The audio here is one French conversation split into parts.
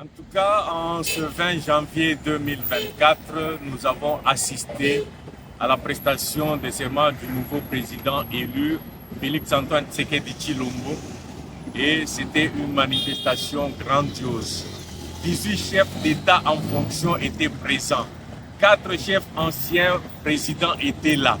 En tout cas, en ce 20 janvier 2024, nous avons assisté à la prestation de serment du nouveau président élu, Félix-Antoine Tshisekedi Tshilombo, et c'était une manifestation grandiose. 18 chefs d'État en fonction étaient présents. 4 chefs anciens présidents étaient là.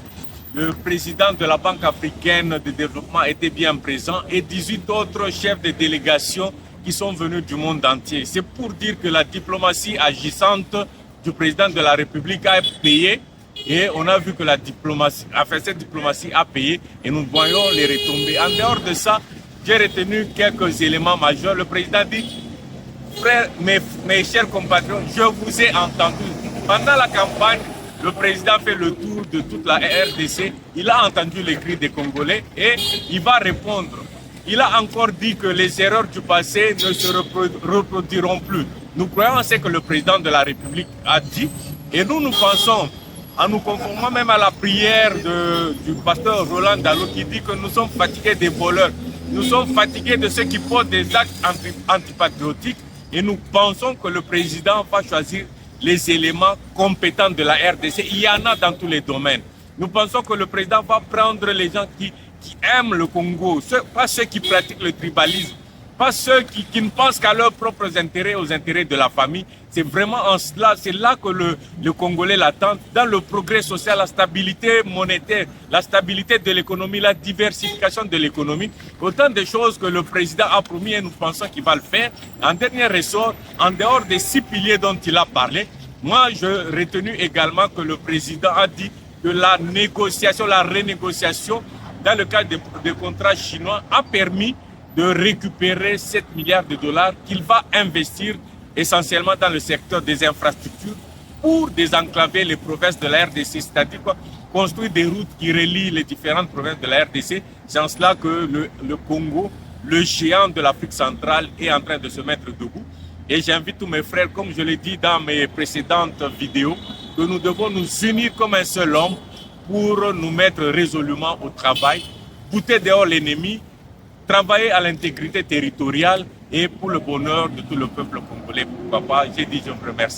Le président de la Banque africaine de développement était bien présent et 18 autres chefs de délégation qui sont venus du monde entier. C'est pour dire que la diplomatie agissante du président de la République a payé et on a vu que la diplomatie, cette diplomatie a payé et nous voyons les retombées. En dehors de ça, j'ai retenu quelques éléments majeurs. Le président dit: frères, mes chers compatriotes, je vous ai entendu. Pendant la campagne, le président fait le tour de toute la RDC. Il a entendu les cris des Congolais et il va répondre. Il a encore dit que les erreurs du passé ne se reproduiront plus. Nous croyons à ce que le président de la République a dit et nous pensons, en nous conformant même à la prière du pasteur Roland Dallot qui dit que nous sommes fatigués des voleurs, nous sommes fatigués de ceux qui posent des actes antipatriotiques et nous pensons que le président va choisir les éléments compétents de la RDC. Il y en a dans tous les domaines. Nous pensons que le président va prendre les gens qui aiment le Congo, pas ceux qui pratiquent le tribalisme, pas ceux qui ne pensent qu'à leurs propres intérêts, aux intérêts de la famille. C'est vraiment en cela, c'est là que le Congolais l'attend, dans le progrès social, la stabilité monétaire, la stabilité de l'économie, la diversification de l'économie. Autant de choses que le président a promis et nous pensons qu'il va le faire. En dernier ressort, en dehors des 6 piliers dont il a parlé, moi je retenu également que le président a dit que la négociation, la renégociation dans le cadre des contrats chinois a permis de récupérer 7 milliards de dollars qu'il va investir essentiellement dans le secteur des infrastructures pour désenclaver les provinces de la RDC, c'est-à-dire construire des routes qui relient les différentes provinces de la RDC. C'est en cela que le Congo, le géant de l'Afrique centrale, est en train de se mettre debout. Et j'invite tous mes frères, comme je l'ai dit dans mes précédentes vidéos, que nous devons nous unir comme un seul homme pour nous mettre résolument au travail, bouter dehors l'ennemi, travailler à l'intégrité territoriale et pour le bonheur de tout le peuple congolais. Pourquoi pas, j'ai dit je vous remercie.